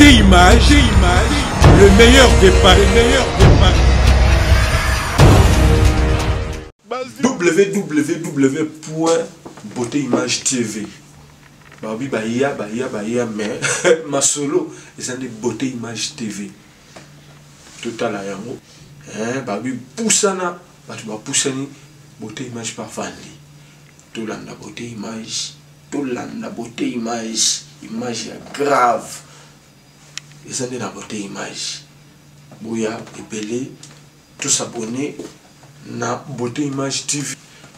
Beauté Image, le meilleur des paris, www.beautéimage.tv. Babi Bahia, mais ma solo, c'est une Beauté Image TV. Total à yango. Babi poussana, tu vas pousser Beauté Image par Fandi. Tout l'anda Beauté Image, image grave. Et ça n'est la Beauté Image. Bouya et Pelé, tous abonnés na Beauté Image TV.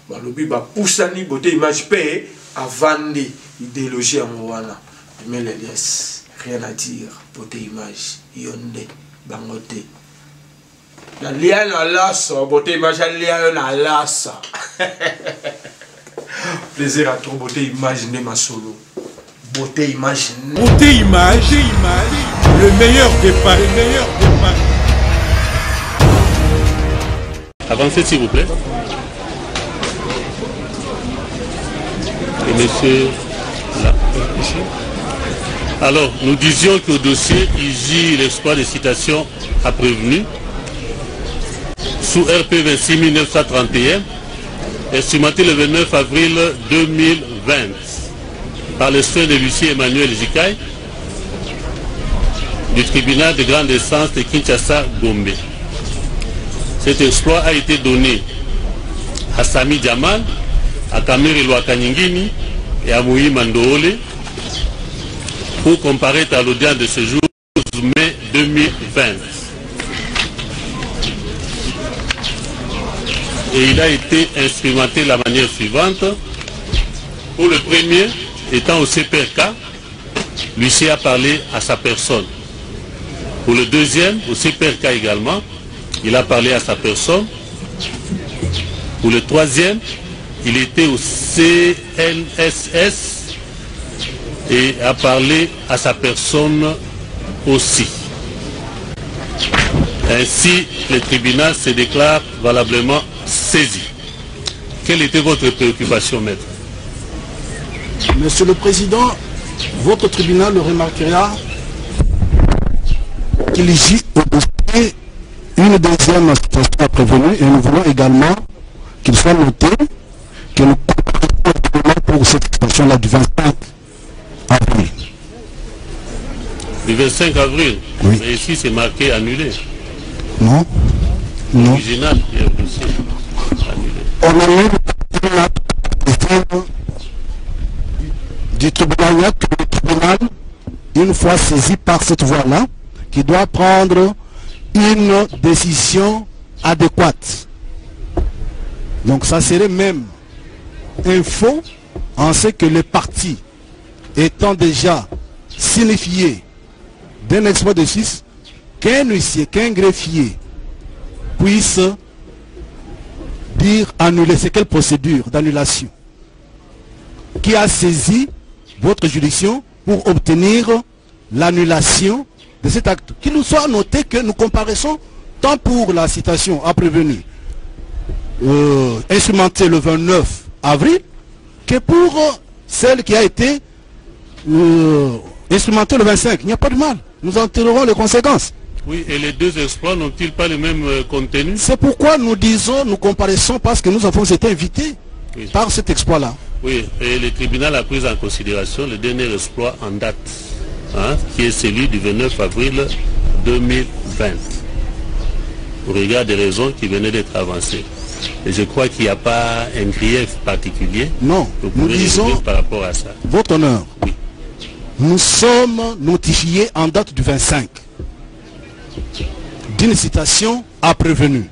Balobi ba poussani Beauté Image paye à vendre idéologie à Mouana. Mais les yes, rien à dire. Beauté Image, yonde, bangote. La liane à l'assa, Beauté Image, la liane à l'assa. Plaisir à toi, Beauté Image, n'est ma solo. Beauté Image, le meilleur des paris, Avancez s'il vous plaît. Et monsieur là, ici. Alors, nous disions qu'au dossier, IJ, l'espoir de citation a prévenu, sous RP 26 931, instrumenté le 29 avril 2020, par le soin de Lucie Emmanuel Jikaï, du tribunal de grande instance de Kinshasa-Gombe. Cet exploit a été donné à Sami Diamal, à Kamiri Loakanyingini et à Moui Mandoole pour comparaître à l'audience de ce jour 12 mai 2020. Et il a été instrumenté de la manière suivante. Pour le premier, étant au CPRK, l'huissier a parlé à sa personne. Pour le deuxième, au CPRK également, il a parlé à sa personne. Pour le troisième, il était au CNSS et a parlé à sa personne aussi. Ainsi, le tribunal se déclare valablement saisi. Quelle était votre préoccupation, maître? Monsieur le Président, votre tribunal le remarquera qu'il y au dossier une deuxième situation à prévenir et nous voulons également qu'il soit noté que nous comparaissons pour cette situation-là du 25 avril. Du 25 avril? Oui. Mais ici c'est marqué annulé. Non. Non. Original, il y a un dossier annulé. On a eu du tribunal, il y a que le tribunal, une fois saisi par cette voie-là, qui doit prendre une décision adéquate. Donc ça serait même un faux en ce que les partis étant déjà signifiés d'un exploit de justice, qu'un huissier, qu'un greffier puisse dire annuler. C'est quelle procédure d'annulation qui a saisi votre juridiction pour obtenir l'annulation de cet acte? Qu'il nous soit noté que nous comparaissons tant pour la citation à prévenir instrumentée le 29 avril que pour celle qui a été instrumentée le 25. Il n'y a pas de mal. Nous en tirerons les conséquences. Oui, et les deux exploits n'ont-ils pas le même contenu? C'est pourquoi nous disons, nous comparaissons parce que nous avons été invités par cet exploit-là. Oui, et le tribunal a pris en considération le dernier exploit en date, qui est celui du 29 avril 2020, au regard des raisons qui venaient d'être avancées. Et je crois qu'il n'y a pas un grief particulier. Non, nous disons, par rapport à ça. Votre honneur, oui. Nous sommes notifiés en date du 25 d'une citation à prévenu.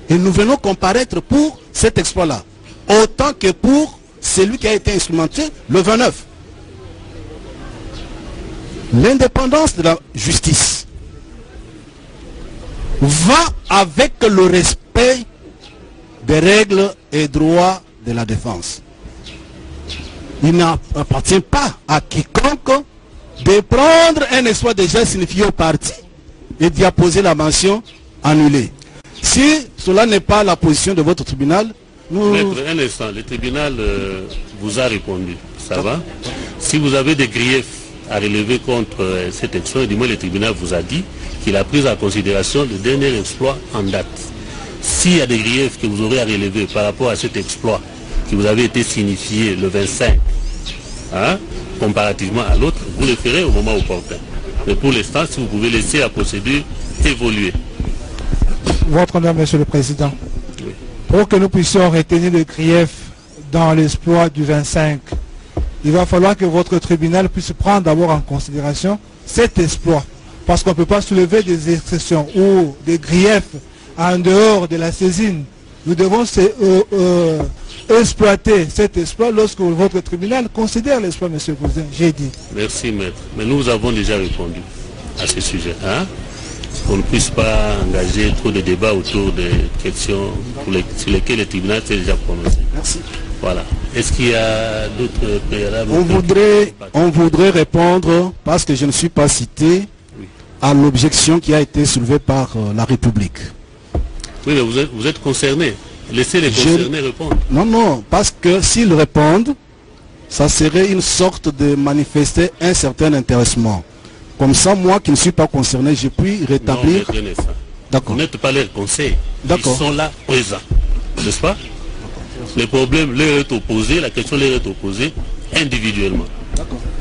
Et nous venons comparaître pour cet exploit-là, autant que pour celui qui a été instrumenté le 29. L'indépendance de la justice va avec le respect des règles et droits de la défense. Il n'appartient pas à quiconque de prendre un exploit déjà signifié au parti et d'y apposer la mention annulée. Si cela n'est pas la position de votre tribunal, nous... Maître, un instant, le tribunal vous a répondu, ça va? Si vous avez des griefs à relever contre cet exploit. Du moins, le tribunal vous a dit qu'il a pris en considération le dernier exploit en date. S'il y a des griefs que vous aurez à relever par rapport à cet exploit qui vous avait été signifié le 25, hein, comparativement à l'autre, vous le ferez au moment opportun. Mais pour l'instant, si vous pouvez laisser la procédure évoluer. Votre honneur, Monsieur le Président, Oui. pour que nous puissions retenir le grief dans l'exploit du 25, il va falloir que votre tribunal puisse prendre d'abord en considération cet exploit. Parce qu'on ne peut pas soulever des exceptions ou des griefs en dehors de la saisine. Nous devons exploiter cet exploit lorsque votre tribunal considère l'exploit, Monsieur le Président. J'ai dit. Merci, maître. Mais nous avons déjà répondu à ce sujet. Hein? On ne puisse pas engager trop de débats autour des questions sur lesquelles le tribunal s'est déjà prononcé. Merci. Voilà. Est-ce qu'il y a d'autres préalables? On voudrait répondre, parce que je ne suis pas cité, Oui. à l'objection qui a été soulevée par la République. Oui, mais vous êtes concerné. Laissez les concernés répondre. Non, non, parce que s'ils répondent, ça serait une sorte de manifester un certain intéressement. Comme ça, moi qui ne suis pas concerné, je puis rétablir... Non, mais d'accord. vous n'êtes pas leur conseil. Ils sont là présents. N'est-ce pas? Le problème leur est opposé, la question leur est opposée individuellement.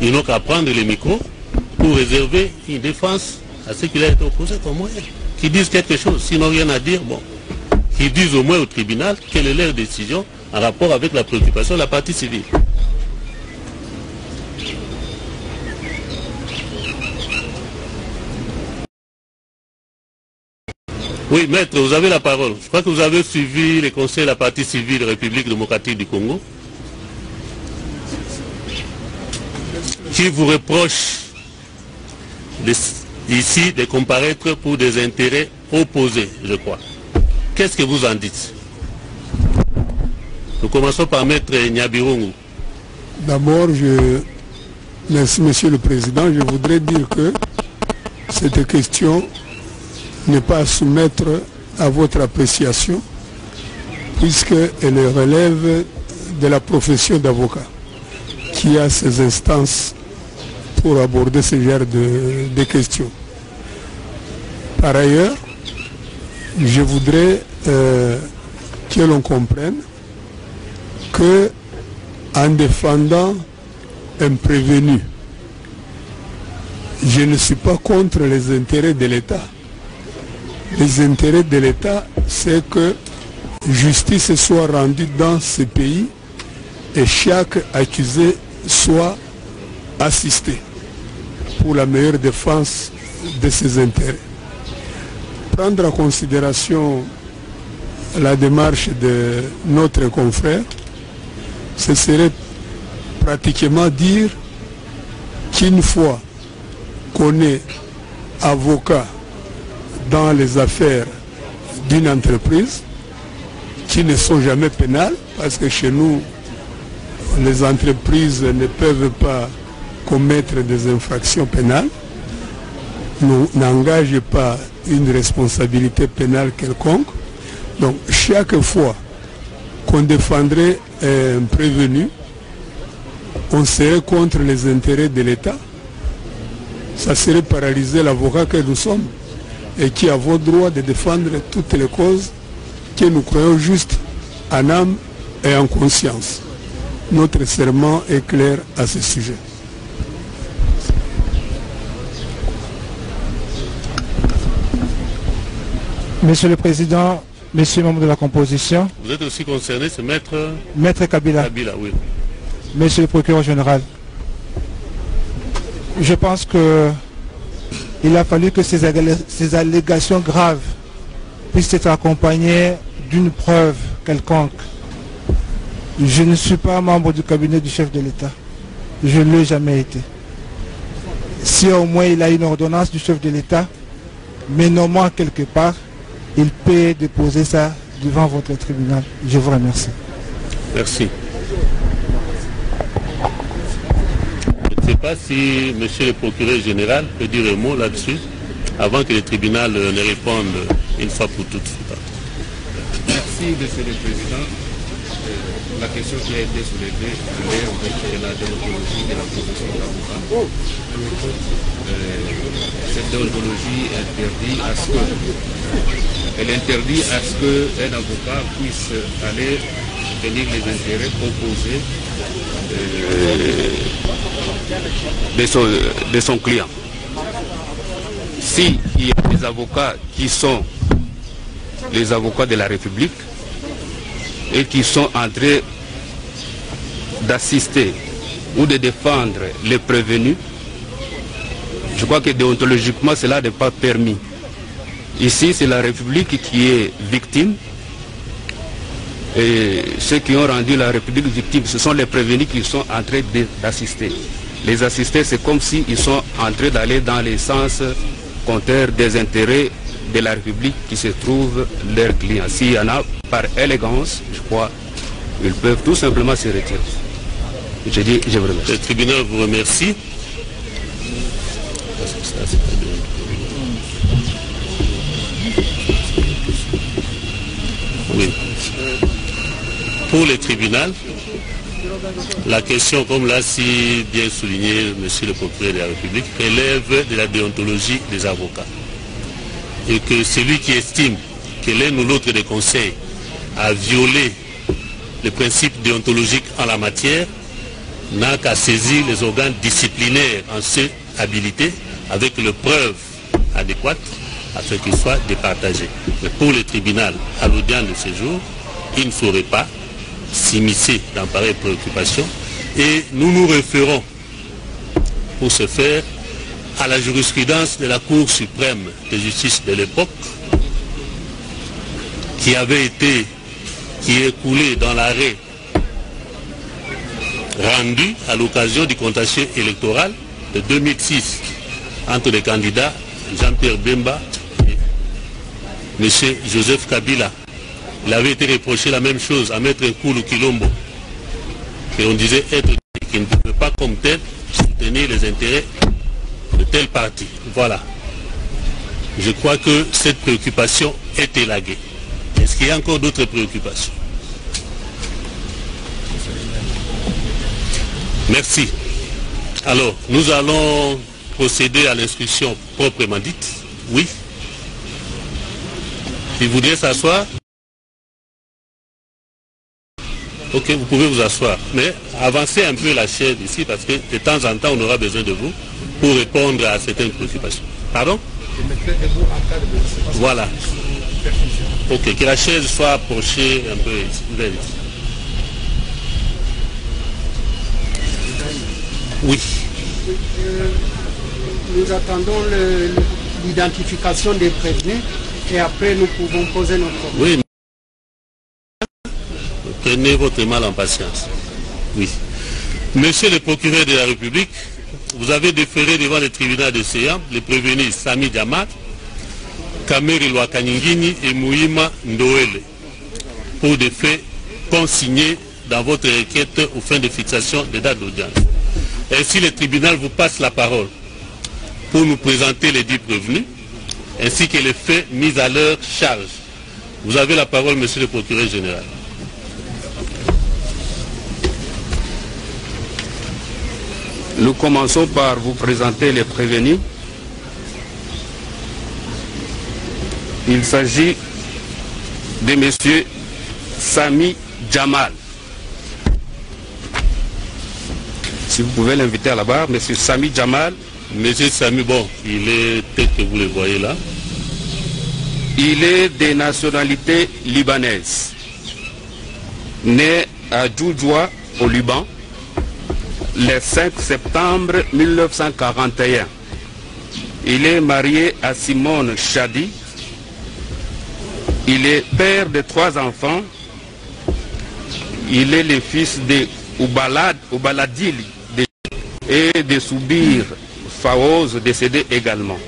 Ils n'ont qu'à prendre les micros pour réserver une défense à ceux qui leur est opposé comme moi. Qui disent quelque chose, sinon rien à dire, bon. Qui disent au moins au tribunal quelle est leur décision en rapport avec la préoccupation de la partie civile. Oui, maître, vous avez la parole. Je crois que vous avez suivi les conseils de la partie civile République démocratique du Congo, qui vous reproche ici de comparaître pour des intérêts opposés, je crois. Qu'est-ce que vous en dites? Nous commençons par maître Nyabirungu. D'abord, merci Monsieur le Président, je voudrais dire que cette question n'est pas à soumettre à votre appréciation, puisqu'elle relève de la profession d'avocat, qui a ses instances pour aborder ce genre de questions. Par ailleurs, je voudrais que l'on comprenne que en défendant un prévenu, je ne suis pas contre les intérêts de l'État. Les intérêts de l'État, c'est que justice soit rendue dans ce pays et chaque accusé soit assisté pour la meilleure défense de ses intérêts. Prendre en considération la démarche de notre confrère, ce serait pratiquement dire qu'une fois qu'on est avocat dans les affaires d'une entreprise, qui ne sont jamais pénales, parce que chez nous, les entreprises ne peuvent pas commettre des infractions pénales, n'engagent pas une responsabilité pénale quelconque. Donc chaque fois qu'on défendrait un prévenu, on serait contre les intérêts de l'État. Ça serait paralyser l'avocat que nous sommes et qui avons droit de défendre toutes les causes que nous croyons justes en âme et en conscience. Notre serment est clair à ce sujet. Monsieur le Président, Monsieur membre de la composition. Vous êtes aussi concerné, c'est maître... Maître Kabila. Kabila, oui. Monsieur le procureur général. Je pense que il a fallu que ces allégations graves puissent être accompagnées d'une preuve quelconque. Je ne suis pas membre du cabinet du chef de l'État. Je ne l'ai jamais été. Si au moins il a une ordonnance du chef de l'État, mais nommant quelque part, il peut déposer ça devant votre tribunal. Je vous remercie. Merci. Je ne sais pas si monsieur le procureur général peut dire un mot là-dessus, avant que le tribunal ne réponde une fois pour toutes. Merci, monsieur le président. la question qui a été soulevée de la déontologie de la profession d'avocat. Cette déontologie interdit à ce qu'un avocat puisse aller tenir les intérêts opposés de son client. S'il y a des avocats qui sont les avocats de la République et qui sont en train d'assister ou de défendre les prévenus, je crois que déontologiquement cela n'est pas permis. Ici c'est la République qui est victime et ceux qui ont rendu la République victime, ce sont les prévenus qui sont en train d'assister. Les assister, c'est comme s'ils sont en train d'aller dans les sens contraires des intérêts de la République qui se trouvent leurs clients. S'il y en a par élégance, je crois, ils peuvent tout simplement se retirer. Je dis, je vous remercie. Le tribunal vous remercie. Oui. Pour le tribunal, la question, comme l'a si bien souligné monsieur le procureur de la République, relève de la déontologie des avocats. Et que celui qui estime que l'un ou l'autre des conseils a violé les principes déontologiques en la matière n'a qu'à saisir les organes disciplinaires en cette habilité avec les preuves adéquates afin qu'ils soient départagés. Mais pour le tribunal, à l'audience de ce jour, il ne saurait pas s'immiscer dans pareille préoccupation et nous nous référons pour ce faire à la jurisprudence de la Cour suprême de justice de l'époque qui est coulée dans l'arrêt rendu à l'occasion du contentieux électoral de 2006 entre les candidats Jean-Pierre Bemba et M. Joseph Kabila. Il avait été reproché la même chose à Maître Nkulu Kilombo, que l'on disait être qui ne pouvait pas comme tel soutenir les intérêts de tel parti. Voilà. Je crois que cette préoccupation est élaguée. Est-ce qu'il y a encore d'autres préoccupations? Merci. Alors, nous allons procéder à l'instruction proprement dite. Oui. Si vous voudriez s'asseoir. Ok, vous pouvez vous asseoir. Mais avancez un peu la chaise ici parce que de temps en temps, on aura besoin de vous pour répondre à certaines préoccupations. Pardon? Voilà. Ok, que la chaise soit approchée un peu vers ici. Oui. Nous attendons l'identification des prévenus et après nous pouvons poser notre problème. Oui. Prenez votre mal en patience. Oui. Monsieur le procureur de la République, vous avez déféré devant le tribunal de Séan les prévenus Sami Jamal, Kameri Lwakaningini et Mouima Ndoele pour des faits consignés dans votre requête aux fins de fixation des dates d'audience. Ainsi, le tribunal vous passe la parole pour nous présenter les 10 prévenus ainsi que les faits mis à leur charge. Vous avez la parole, monsieur le procureur général. Nous commençons par vous présenter les prévenus. Il s'agit de M. Sami Jamal. Si vous pouvez l'inviter à la barre, M. Sami Jamal. M. Sami, bon, il est tel que vous le voyez là. Il est de nationalité libanaise. Né à Djoudjoua, au Liban, le 5 septembre 1941. Il est marié à Simone Chadi. Il est père de 3 enfants. Il est le fils de Oubaladili et de Soubir Faouz, décédé également.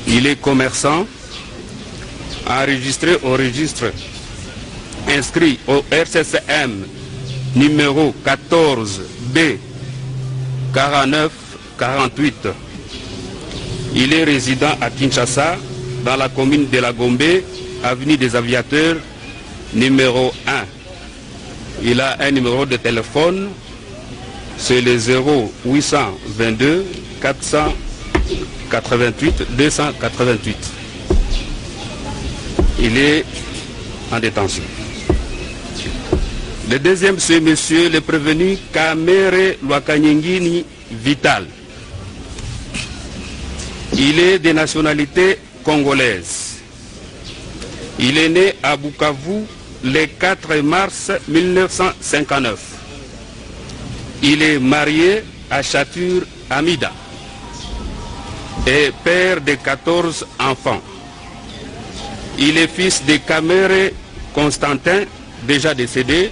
Il est commerçant, enregistré au registre, inscrit au RCCM numéro 14B 4948. Il est résident à Kinshasa, dans la commune de la Gombe, avenue des Aviateurs, numéro 1. Il a un numéro de téléphone, c'est le 0822 488 288. Il est en détention. Le deuxième, c'est monsieur le prévenu Kamere Lwakanyingini Vital. Il est de nationalité congolaise. Il est né à Bukavu le 4 mars 1959. Il est marié à Chatur Amida et père de 14 enfants. Il est fils de Kamere Constantin, déjà décédé,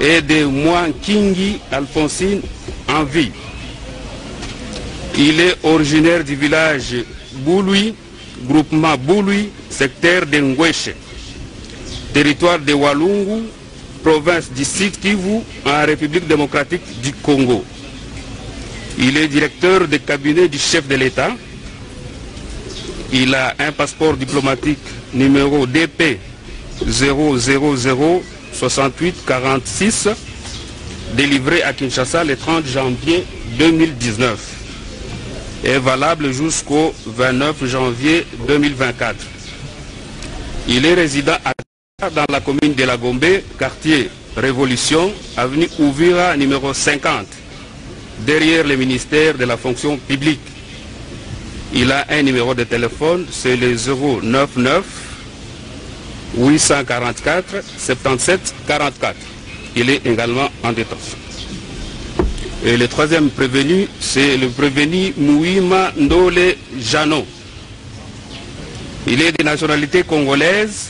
et de Mwankingi Alphonsine en vie. Il est originaire du village Bouloui, groupement Bouloui, secteur de Ngweshe, territoire de Walungu, province du Sud Kivu, en République démocratique du Congo. Il est directeur de cabinet du chef de l'État. Il a un passeport diplomatique numéro DP 0006846, délivré à Kinshasa le 30 janvier 2019, est valable jusqu'au 29 janvier 2024. Il est résident dans la commune de La Gombe, quartier Révolution, avenue Ouvira numéro 50, derrière le ministère de la fonction publique. Il a un numéro de téléphone, c'est le 099 844 77 44. Il est également en détention. Et le troisième prévenu, c'est le prévenu Mouima Ndole Jano. Il est de nationalité congolaise,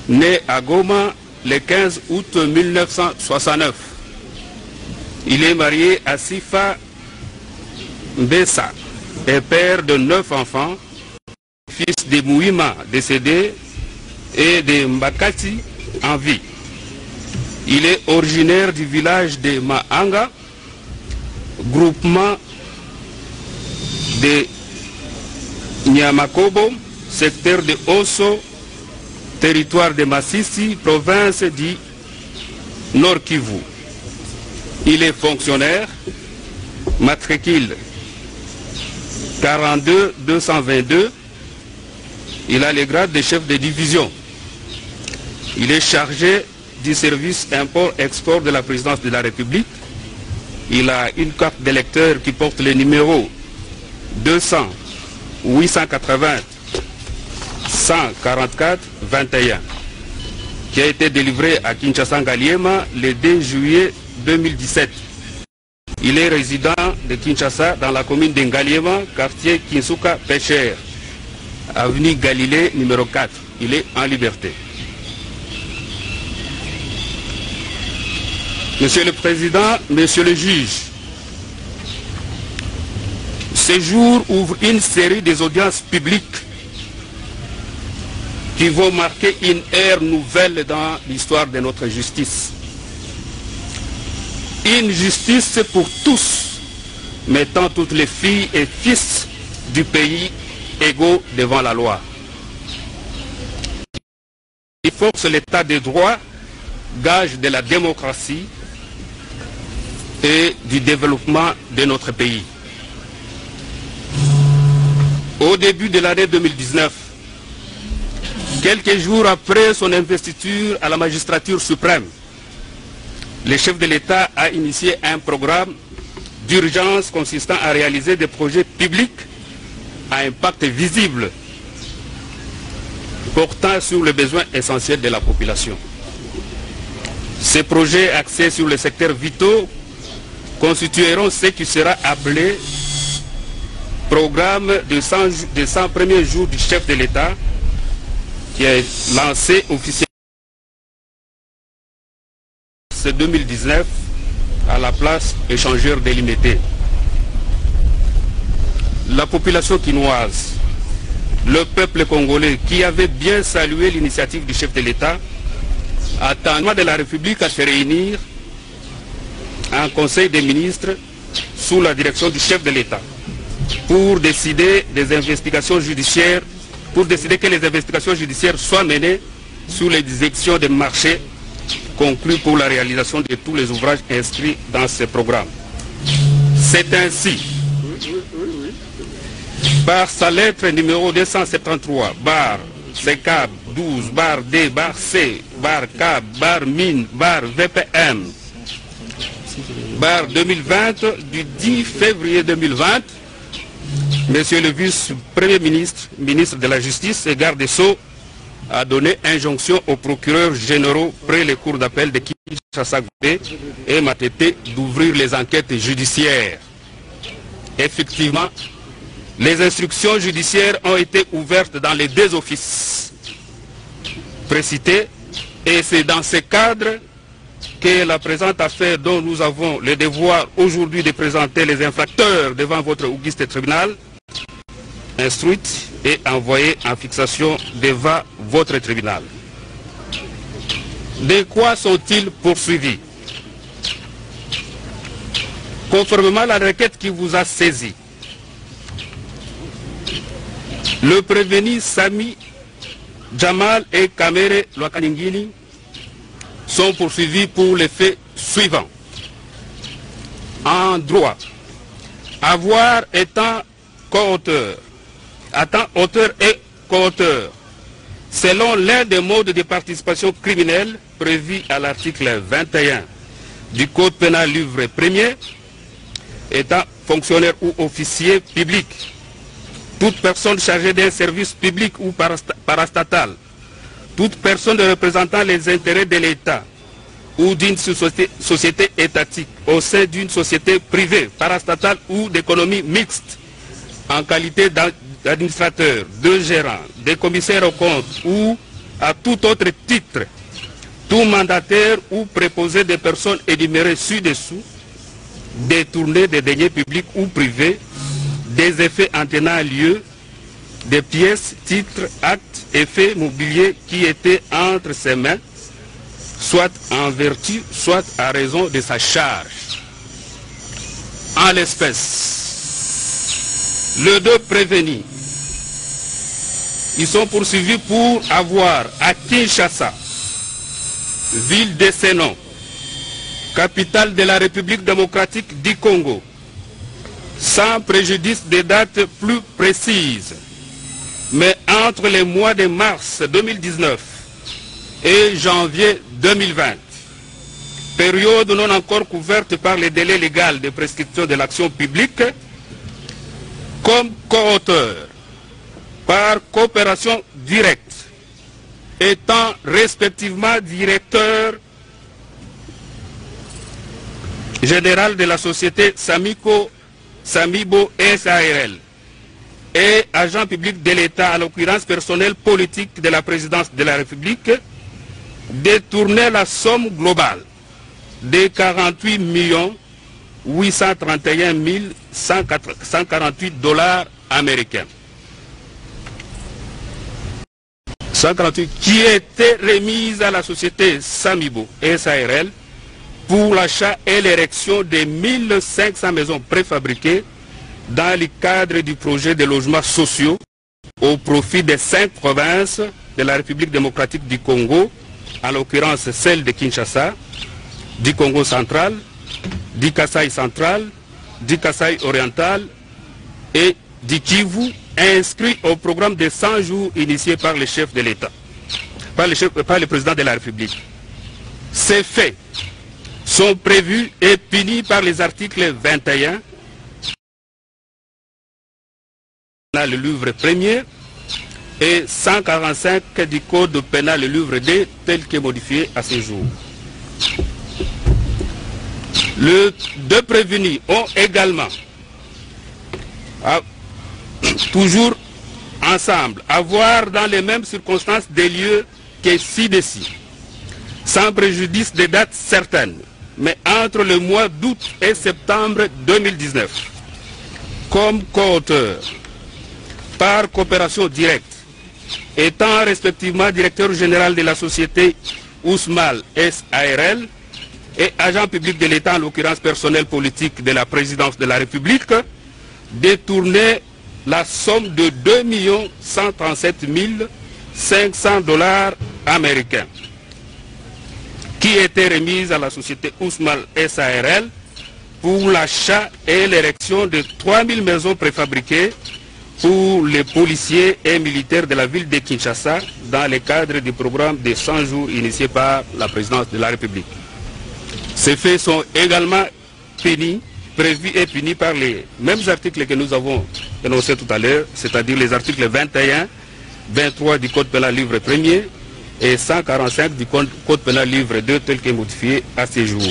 né à Goma le 15 août 1969. Il est marié à Sifa Mbessa et père de 9 enfants, fils de Mouima décédé et de Mbakati en vie. Il est originaire du village de Mahanga, groupement de Nyamakobo, secteur de Osso, territoire de Massissi, province du Nord Kivu. Il est fonctionnaire, matricule 42 222. Il a le grade de chef de division. Il est chargé du service import-export de la présidence de la République. Il a une carte d'électeur qui porte le numéro 200 880 144 21, qui a été délivré à Kinshasa Ngaliema le 2 juillet 2017. Il est résident de Kinshasa dans la commune de Ngaliema, quartier Kinsuka Pêcheur, avenue Galilée numéro 4. Il est en liberté. Monsieur le Président, Monsieur le Juge, ce jour ouvre une série des audiences publiques qui vont marquer une ère nouvelle dans l'histoire de notre justice. Une justice pour tous, mettant toutes les filles et fils du pays égaux devant la loi. Il force l'état de droit, gage de la démocratie et du développement de notre pays. Au début de l'année 2019, quelques jours après son investiture à la magistrature suprême, le chef de l'État a initié un programme d'urgence consistant à réaliser des projets publics à impact visible portant sur les besoins essentiels de la population. Ces projets axés sur les secteurs vitaux constitueront ce qui sera appelé programme de 100 premiers jours du chef de l'État, qui est lancé officiellement en 2019 à la place échangeur délimité. La population quinoise, le peuple congolais qui avait bien salué l'initiative du chef de l'État, attend de la République à se réunir en Conseil des ministres sous la direction du chef de l'État pour décider des investigations judiciaires, pour décider que les investigations judiciaires soient menées sur les exécutions des marchés conclus pour la réalisation de tous les ouvrages inscrits dans ce programme. C'est ainsi, par sa lettre numéro 273, barre CCAB 12, barre D, barre C, barre CAB, barre mine, barre VPM, barre 2020, du 10 février 2020, Monsieur le vice-premier ministre, ministre de la Justice et garde des Sceaux, a donné injonction aux procureurs généraux près les cours d'appel de Kinshasa et Matete d'ouvrir les enquêtes judiciaires. Effectivement, les instructions judiciaires ont été ouvertes dans les deux offices précités et c'est dans ce cadre que la présente affaire dont nous avons le devoir aujourd'hui de présenter les infracteurs devant votre auguste tribunal instruite et envoyée en fixation devant votre tribunal. De quoi sont-ils poursuivis? Conformément à la requête qui vous a saisi, le prévenu Sami Jamal et Kamere Lwakaningini sont poursuivis pour les faits suivants. En droit, avoir étant auteur et co-auteur, selon l'un des modes de participation criminelle prévus à l'article 21 du Code pénal livre 1er, étant fonctionnaire ou officier public, toute personne chargée d'un service public ou parastatal, toute personne représentant les intérêts de l'État ou d'une société étatique au sein d'une société privée, parastatale ou d'économie mixte, en qualité d'administrateur, de gérant, de commissaire aux comptes ou à tout autre titre, tout mandataire ou préposé des personnes énumérées ci-dessous, détourner des deniers publics ou privés, des effets en tenant lieu, des pièces, titres, actes, effets mobiliers qui étaient entre ses mains, soit en vertu, soit à raison de sa charge. En l'espèce, les deux prévenus, ils sont poursuivis pour avoir à Kinshasa, ville de Sénon, capitale de la République démocratique du Congo, sans préjudice des dates plus précises, mais entre les mois de mars 2019 et janvier 2020, période non encore couverte par les délais légaux de prescription de l'action publique, comme co-auteur, par coopération directe, étant respectivement directeur général de la société Samibo SARL et agent public de l'État, à l'occurrence personnel politique de la présidence de la République, détourner la somme globale de 48 831 148 $ américains. 148 qui était remise à la société Samibo SARL pour l'achat et l'érection de 1500 maisons préfabriquées dans le cadre du projet de logements sociaux au profit des 5 provinces de la République démocratique du Congo, en l'occurrence celle de Kinshasa, du Congo central, du Kasaï central, du Kasaï oriental et du Kivu, inscrit au programme de 100 jours initié par le chef de l'État, par le président de la République. Ces faits sont prévus et punis par les articles 21 le livre 1er et 145 du Code pénal le livre 2 tel que modifié à ce jour. Les deux prévenus ont également, toujours ensemble, avoir dans les mêmes circonstances des lieux que ci-dessus, sans préjudice des dates certaines, mais entre le mois d'août et septembre 2019, comme co-auteur, par coopération directe, étant respectivement directeur général de la société Ousmal SARL et agent public de l'État, en l'occurrence personnel politique de la présidence de la République, détourner la somme de 2 137 500 $ américains, qui qui était remise à la société Ousmal SARL pour l'achat et l'érection de 3000 maisons préfabriquées pour les policiers et militaires de la ville de Kinshasa dans le cadre du programme de 100 jours initié par la présidence de la République. Ces faits sont également prévus et punis par les mêmes articles que nous avons énoncés tout à l'heure, c'est-à-dire les articles 21, 23 du Code pénal livre 1er et 145 du Code pénal livre 2 tel que modifié à ce jour.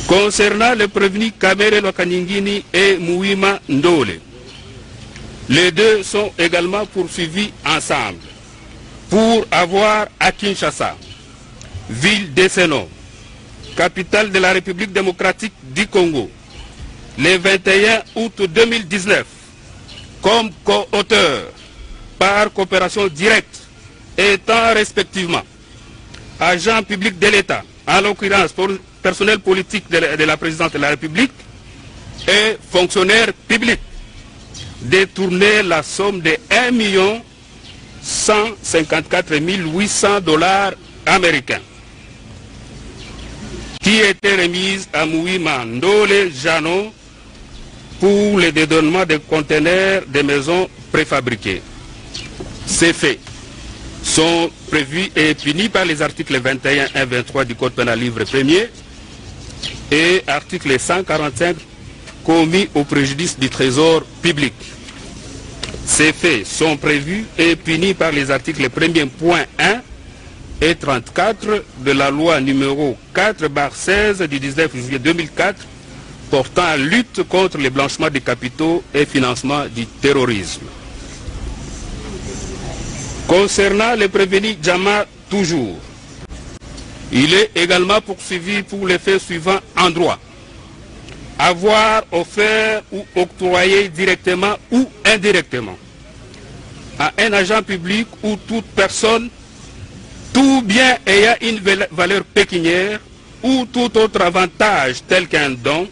Concernant le prévenu Kamere Lwakanyingini et Mouima Ndole, les deux sont également poursuivis ensemble pour avoir à Kinshasa, ville de ce nom, capitale de la République démocratique du Congo, le 21 août 2019, comme co-auteur par coopération directe étant respectivement agent public de l'État, en l'occurrence pour personnel politique de la présidence de la République et fonctionnaire public, détourner la somme de 1 154 800 $ américains qui était remise à Mouima Ndole Jano pour le dédonnement de conteneurs de maisons préfabriquées. Ces faits sont prévus et punis par les articles 21 et 23 du Code pénal livre 1er et article 145 commis au préjudice du trésor public. Ces faits sont prévus et punis par les articles 1er.1 et 34 de la loi numéro 4/16 du 19 juillet 2004 portant à lutte contre le blanchiment des capitaux et financement du terrorisme. Concernant le prévenu Djama toujours, il est également poursuivi pour les faits suivants en droit: avoir offert ou octroyé directement ou indirectement à un agent public ou toute personne tout bien ayant une valeur pécuniaire ou tout autre avantage tel qu'un don,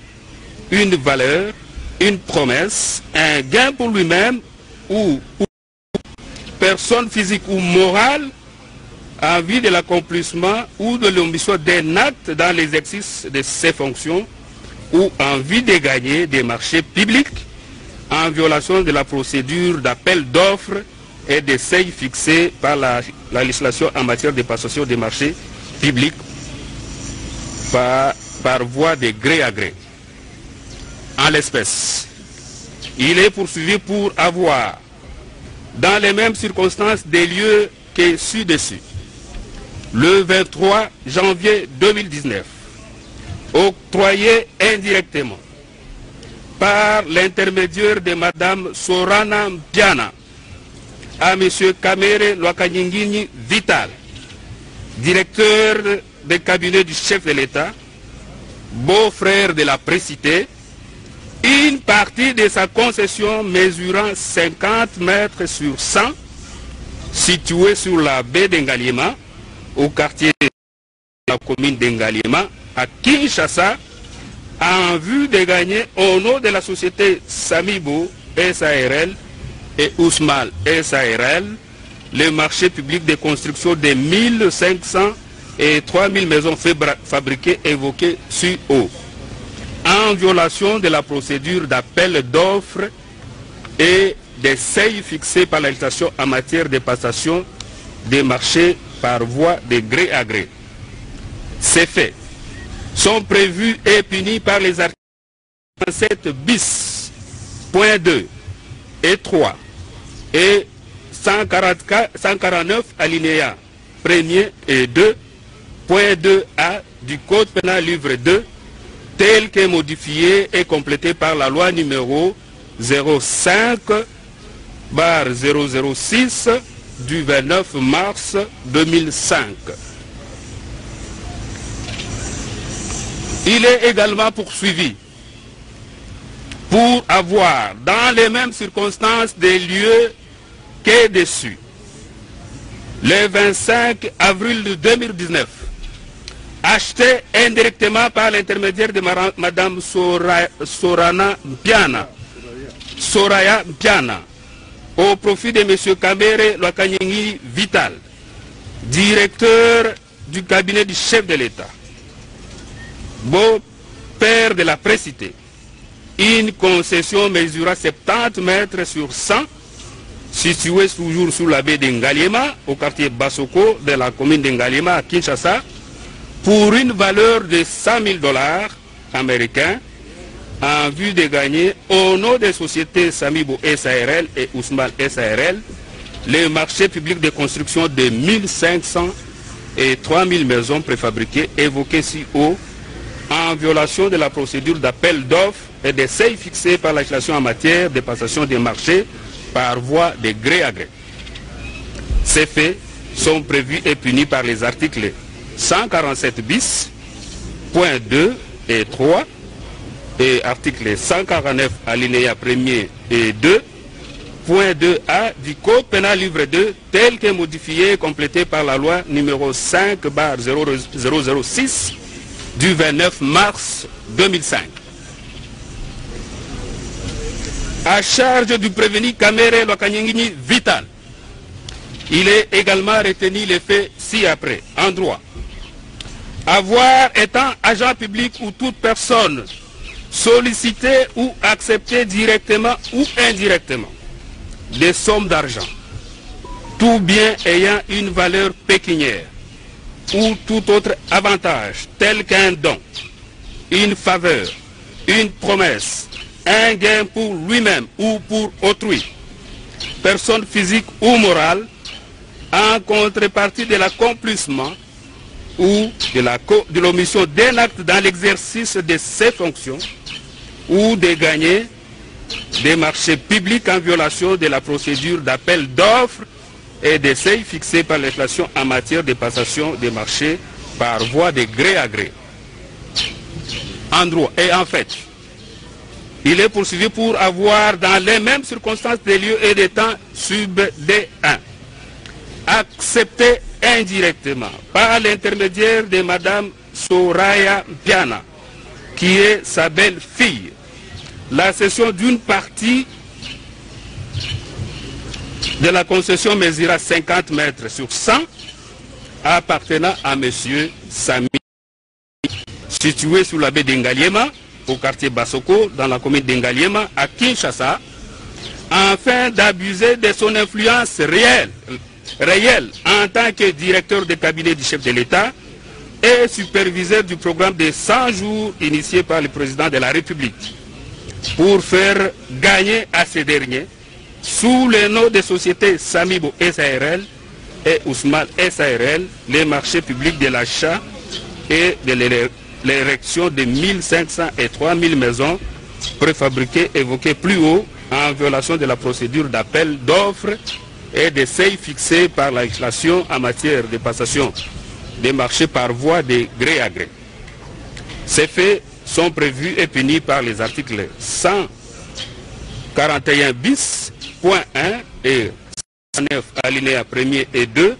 une valeur, une promesse, un gain pour lui-même ou personne physique ou morale en vue de l'accomplissement ou de l'omission d'un acte dans l'exercice de ses fonctions ou en vue de gagner des marchés publics en violation de la procédure d'appel d'offres et des seuils fixés par la législation en matière de passation des marchés publics par voie de gré à gré. En l'espèce, il est poursuivi pour avoir, dans les mêmes circonstances des lieux que ci-dessus, le 23 janvier 2019, octroyé indirectement par l'intermédiaire de Madame Sorana Mpiana à M. Kamere Lwakanyingini Vital, directeur de cabinet du chef de l'État, beau-frère de la précitée, une partie de sa concession mesurant 50 mètres sur 100, située sur la baie d'Engaliema, au quartier de la commune d'Engaliema, à Kinshasa, en vue de gagner au nom de la société Samibo SARL et Ousmal SARL le marché public de construction de 1500 et 3000 maisons fabriquées évoquées sur haut, en violation de la procédure d'appel d'offres et des seuils fixés par la législation en matière de passation des marchés par voie de gré à gré. Ces faits sont prévus et punis par les articles 7 bis, point 2 et 3 et 149 alinéas 1er et 2, point 2A du Code pénal livre 2, tel que modifié et complété par la loi numéro 05/006 du 29 mars 2005. Il est également poursuivi pour avoir, dans les mêmes circonstances des lieux que dessus, le 25 avril 2019, acheté indirectement par l'intermédiaire de Madame Soraya Mpiana, au profit de M. Kamere Lwakanyingi Vital, directeur du cabinet du chef de l'État, beau-père de la précité, une concession mesurant 70 mètres sur 100, située toujours sous la baie d'Engaliema, au quartier Basoko de la commune d'Engaliema à Kinshasa, pour une valeur de 100 000 $ américains, en vue de gagner au nom des sociétés Samibo SARL et Ousmal SARL les marchés publics de construction de 1500 et 3000 maisons préfabriquées évoquées si haut, en violation de la procédure d'appel d'offres et des seuils fixés par la législation en matière de passation des marchés par voie de gré à gré. Ces faits sont prévus et punis par les articles 147 bis, point 2 et 3, et article 149 alinéa 1er et 2, point 2A du Code pénal livre 2, tel que modifié et complété par la loi numéro 5/006 du 29 mars 2005. À charge du prévenu Kamere Lwakanyingi Vital, il est également retenu les faits ci-après. En droit, avoir étant agent public ou toute personne solliciter ou accepter directement ou indirectement des sommes d'argent, tout bien ayant une valeur pécuniaire ou tout autre avantage tel qu'un don, une faveur, une promesse, un gain pour lui-même ou pour autrui, personne physique ou morale, en contrepartie de l'accomplissement ou de l'omission d'un acte dans l'exercice de ses fonctions, ou de gagner des marchés publics en violation de la procédure d'appel d'offres et des seuils fixés par l'inflation en matière de passation des marchés par voie de gré à gré. En droit et en fait, il est poursuivi pour avoir dans les mêmes circonstances des lieux et des temps sub D1 accepté indirectement par l'intermédiaire de Madame Soraya Piana, qui est sa belle-fille, la cession d'une partie de la concession mesurant 50 mètres sur 100 appartenant à M. Sami, situé sous la baie d'Engaliema, au quartier Basoko, dans la commune d'Engaliema, à Kinshasa, afin d'abuser de son influence réelle en tant que directeur de cabinet du chef de l'État et superviseur du programme de 100 jours initié par le président de la République, pour faire gagner à ces derniers, sous le nom des sociétés Samibo SARL et Ousmal SARL, les marchés publics de l'achat et de l'érection de 1500 et 3000 maisons préfabriquées évoquées plus haut, en violation de la procédure d'appel d'offres et des seuils fixés par la législation en matière de passation des marchés par voie de gré à gré. Ces faits sont prévus et punis par les articles 141 bis, point 1 et 109 alinéa 1er et 2,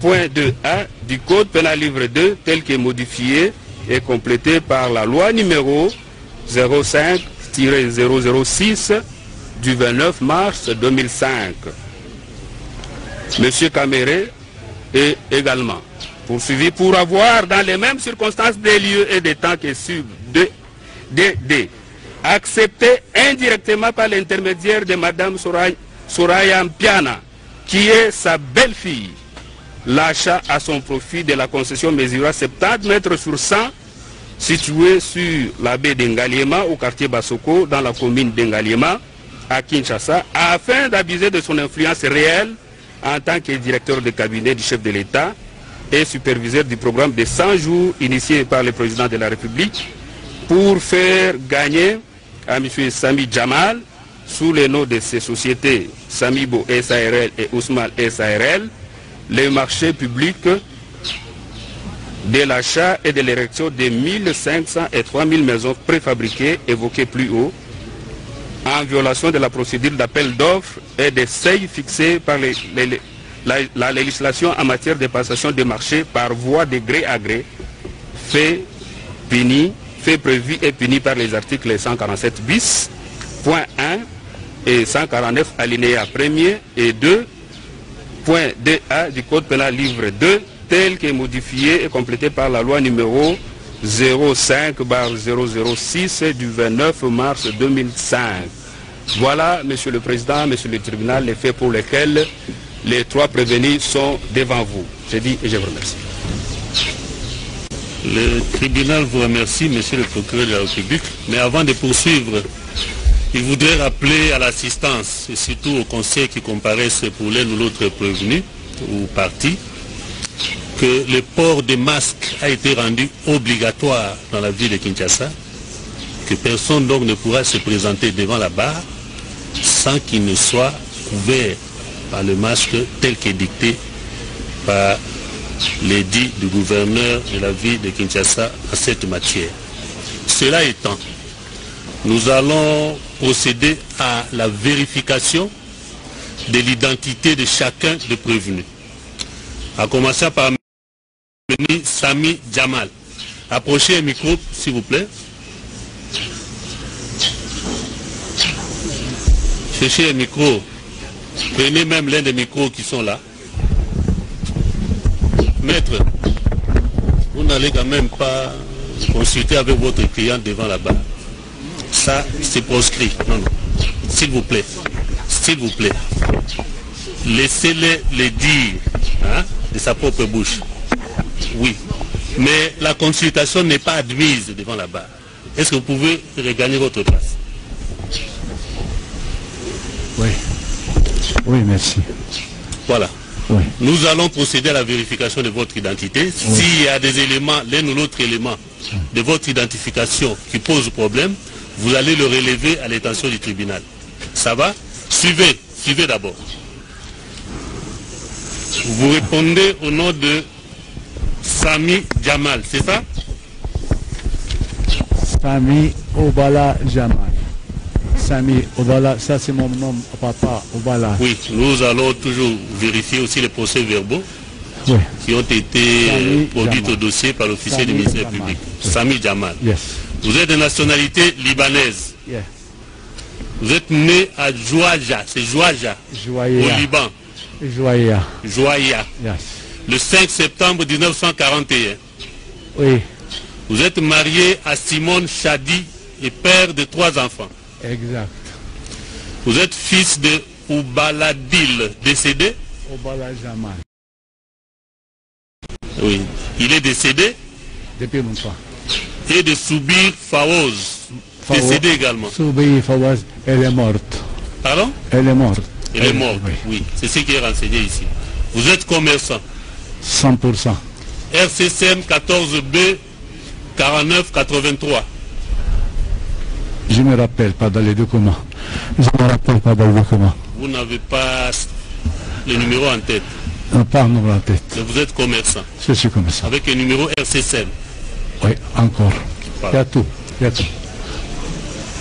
point 2A du Code pénal livre 2, tel que modifié et complété par la loi numéro 05/006 du 29 mars 2005. Monsieur Kamere est également poursuivi pour avoir, dans les mêmes circonstances des lieux et des temps que sub DD, accepté indirectement par l'intermédiaire de Madame Soraya Piana, qui est sa belle-fille, l'achat à son profit de la concession mesurant 70 mètres sur 100, située sur la baie d'Engaliema, au quartier Basoko, dans la commune d'Engaliema, à Kinshasa, afin d'abuser de son influence réelle en tant que directeur de cabinet du chef de l'État et superviseur du programme de 100 jours initié par le président de la République, pour faire gagner à M. Sami Jamal, sous le nom de ces sociétés Samibo SARL et Ousmal SARL, les marchés publics de l'achat et de l'érection de 1500 et 3000 maisons préfabriquées évoquées plus haut, en violation de la procédure d'appel d'offres et des seuils fixés par la législation en matière de passation des marchés par voie de gré à gré, fait prévu et puni par les articles 147 bis, point 1 et 149 alinéa 1er et 2, point DA du Code pénal livre 2, tel que modifié et complété par la loi numéro 05/006 du 29 mars 2005. Voilà, Monsieur le Président, Monsieur le Tribunal, les faits pour lesquels les 3 prévenus sont devant vous. Je dis et je vous remercie. Le tribunal vous remercie, Monsieur le procureur de la République, mais avant de poursuivre, il voudrait rappeler à l'assistance, et surtout aux conseillers qui comparaissent pour l'un ou l'autre prévenu ou parti, que le port des masques a été rendu obligatoire dans la ville de Kinshasa, que personne donc ne pourra se présenter devant la barre sans qu'il ne soit couvert par le masque tel qu'est dicté par l'édit du gouverneur de la ville de Kinshasa en cette matière. Cela étant, nous allons procéder à la vérification de l'identité de chacun des prévenus. À commencer par Sami Jamal. Approchez un micro, s'il vous plaît. Cherchez un micro. Prenez même l'un des micros qui sont là. Maître, vous n'allez quand même pas consulter avec votre client devant la barre. Ça, c'est proscrit. Non, non. S'il vous plaît. S'il vous plaît. Laissez-les le dire hein, de sa propre bouche. Oui. Mais la consultation n'est pas admise devant la barre. Est-ce que vous pouvez regagner votre place? Oui. Oui, merci. Voilà. Oui. Nous allons procéder à la vérification de votre identité. Oui. S'il y a des éléments, l'un ou l'autre élément de votre identification qui pose problème, vous allez le relever à l'intention du tribunal. Ça va? Suivez. Suivez d'abord. Vous répondez au nom de Sami Jamal, c'est ça? Sami Obala Jamal. Sami Obala, ça c'est mon nom, papa Obala. Oui, nous allons toujours vérifier aussi les procès-verbaux oui. qui ont été produits au dossier par l'officier du ministère public. Oui. Sami Jamal. Yes. Vous êtes de nationalité libanaise. Yeah. Vous êtes né à Jouaja, c'est Jouaja, au Liban. Jouaïa. Jouaïa. Yes. Le 5 septembre 1941. Oui. Vous êtes marié à Simone Chadi et père de 3 enfants. Exact. Vous êtes fils de Oubaladil, décédé? Obala Jamal. Oui. Il est décédé? Depuis longtemps. Et de Soubir Faouz, décédé également. Soubir Faouz, elle est morte. Pardon? Elle est morte. Elle est morte, oui. C'est ce qui est renseigné ici. Vous êtes commerçant? 100%. RCCM 14B 4983. Je ne me rappelle pas dans les documents. Je ne me rappelle pas dans les documents. Vous n'avez pas le numéro en tête? Non, pas un numéro en tête. Mais vous êtes commerçant? Je suis commerçant. Avec un numéro RCCM? Oui, encore. Voilà. Il y a tout. Il y a tout.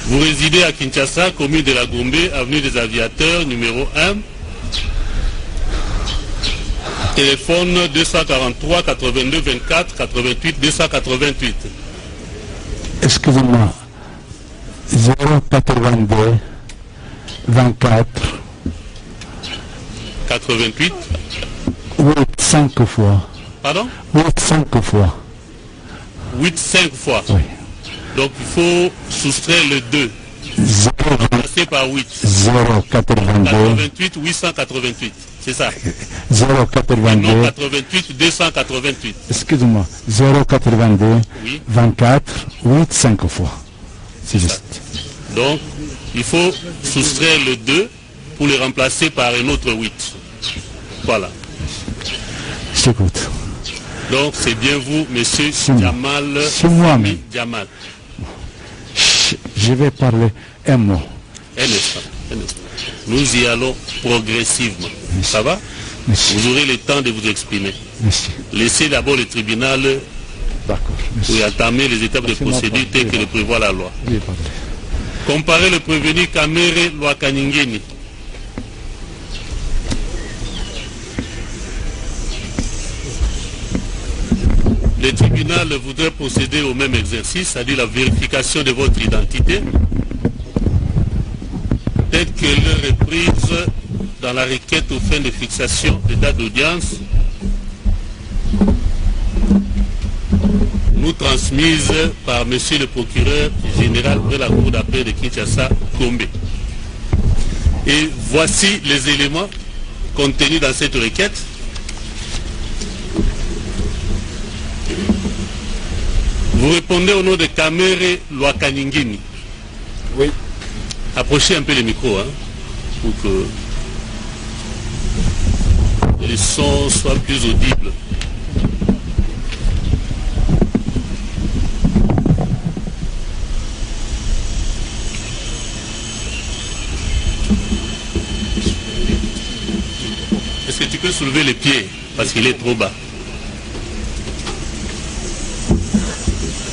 Vous résidez à Kinshasa, commune de la Gombe, avenue des Aviateurs, numéro 1. Téléphone 243 82 24 88 288. Excusez-moi. 082 24 88 8 5 fois. Pardon? 8 5 fois. 8 5 fois. Oui. Donc il faut soustraire le 2. 0 Passer par 8. 082 88 888. C'est ça. 082 non, 88 288. Excusez-moi. 082 oui. 24 8 5 fois. C'est juste. Donc il faut soustraire le 2 pour le remplacer par un autre 8. Voilà. Je t'écoute. Donc c'est bien vous, monsieur Jamal. C'est moi-même. Jamal. Je vais parler un mot. Un instant. Nous y allons progressivement. Merci. Ça va? Merci. Vous aurez le temps de vous exprimer. Merci. Laissez d'abord le tribunal pour entamer les étapes de procédure telles que le prévoit la loi. Comparez le prévenu Kamere Lwakaningeni. Le tribunal voudrait procéder au même exercice, c'est-à-dire la vérification de votre identité. telle que leur reprise dans la requête aux fins de fixation de date d'audience nous transmise par monsieur le procureur général de la cour d'appel de Kinshasa, Gombe. Et voici les éléments contenus dans cette requête. Vous répondez au nom de Kamere Lwakaningini. Oui. Approchez un peu le micro, hein, pour que les sons soient plus audibles. Est-ce que tu peux soulever les pieds parce qu'il est trop bas?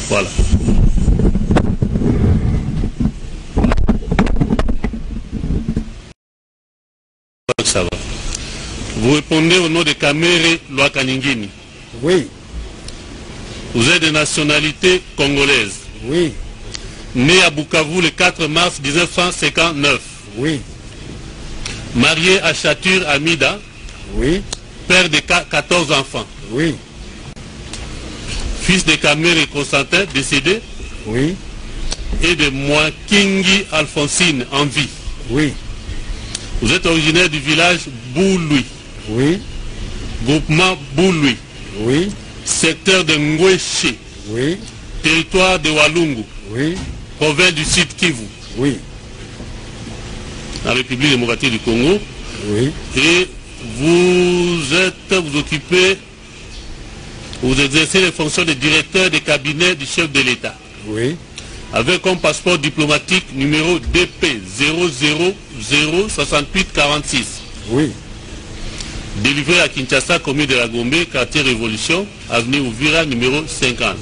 Voilà. Ça va. Vous répondez au nom de Kamere Lwakaningini. Oui. Vous êtes de nationalité congolaise. Oui. Né à Bukavu le 4 mars 1959. Oui. Marié à Chatur Amida. Oui. Père de 14 enfants. Oui. Fils de Kamere Constantin, décédé. Oui. Et de Mwakingi Alphonsine, en vie. Oui. Vous êtes originaire du village Bouloui. Oui. Groupement Bouloui. Oui. Secteur de Ngweche. Oui. Territoire de Walungu. Oui. Province du Sud Kivu. Oui. La République démocratique du Congo. Oui. Et vous occupez, vous exercez les fonctions de directeur de cabinet du chef de l'État. Oui. Avec comme passeport diplomatique numéro DP 0006846. Oui. Délivré à Kinshasa, commune de la Gombe, quartier Révolution, avenue Ouvira, numéro 50.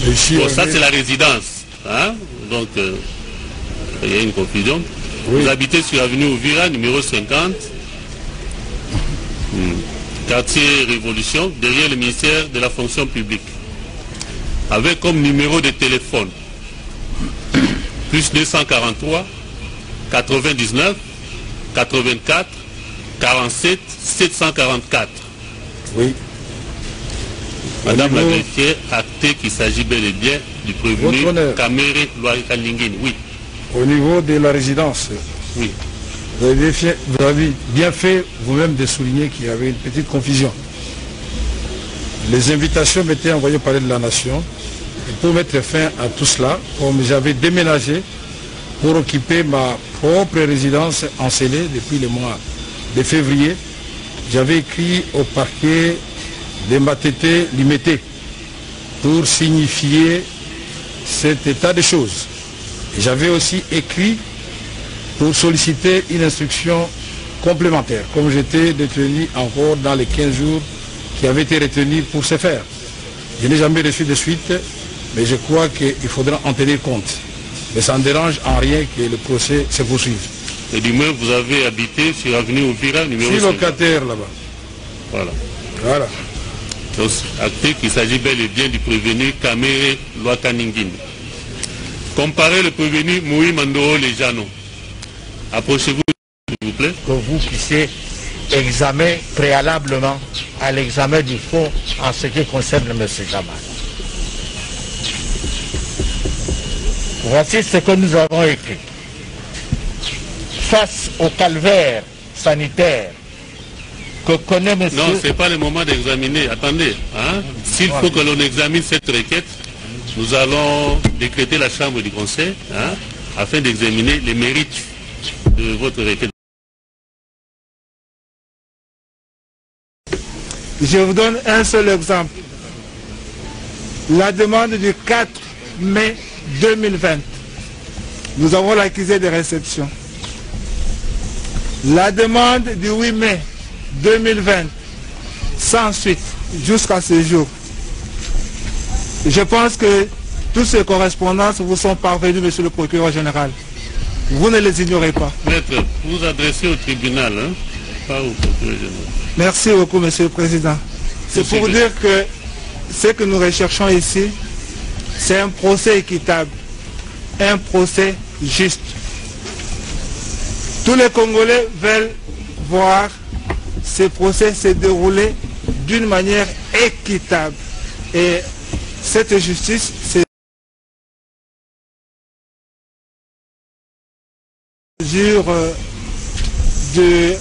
Bon, ça c'est la résidence. Hein? Donc, il y a une confusion. Oui. Vous habitez sur l'avenue Ouvira, numéro 50. Quartier Révolution, derrière le ministère de la fonction publique. Avec comme numéro de téléphone plus 243 99 84 47 744. Oui. Madame la greffière, acté qu'il s'agit bel et bien du prévenu Kamere Lwakaningini. Oui. Au niveau de la résidence, oui. Vous avez bien fait vous-même de souligner qu'il y avait une petite confusion. Les invitations m'étaient envoyées par de la nation. Et pour mettre fin à tout cela, comme j'avais déménagé pour occuper ma propre résidence encelée depuis le mois de février, j'avais écrit au parquet de Matete Limité pour signifier cet état de choses. J'avais aussi écrit pour solliciter une instruction complémentaire, comme j'étais détenu encore dans les 15 jours qui avaient été retenus pour ce faire. Je n'ai jamais reçu de suite, mais je crois qu'il faudra en tenir compte. Mais ça ne dérange en rien que le procès se poursuive. Et du moins, vous avez habité sur l'avenue Ouvira, numéro 5. Je suis locataire là-bas. Voilà. Voilà. Donc, acté qu'il s'agit bel et bien du prévenu Kamere Lwakaningini. Comparez le prévenu Moui Mandoro Lejano. Approchez-vous, s'il vous plaît. Que vous puissiez examiner préalablement à l'examen du fond en ce qui concerne M. Jamal. Voici ce que nous avons écrit. Face au calvaire sanitaire que connaît M. Non, ce n'est pas le moment d'examiner. Attendez. Hein? S'il faut que l'on examine cette requête, nous allons décréter la Chambre du Conseil afin d'examiner les mérites de votre requête. Je vous donne un seul exemple. La demande du 4 mai 2020. Nous avons l'accusé de réception. La demande du 8 mai 2020. Sans suite, jusqu'à ce jour. Je pense que toutes ces correspondances vous sont parvenues, monsieur le procureur général. Vous ne les ignorez pas. Maître, vous adressez au tribunal, hein, pas au procureur général. Merci beaucoup, monsieur le président. C'est pour dire que ce que nous recherchons ici, c'est un procès équitable, un procès juste. Tous les Congolais veulent voir ces procès se dérouler d'une manière équitable. Et cette justice, c'est mesure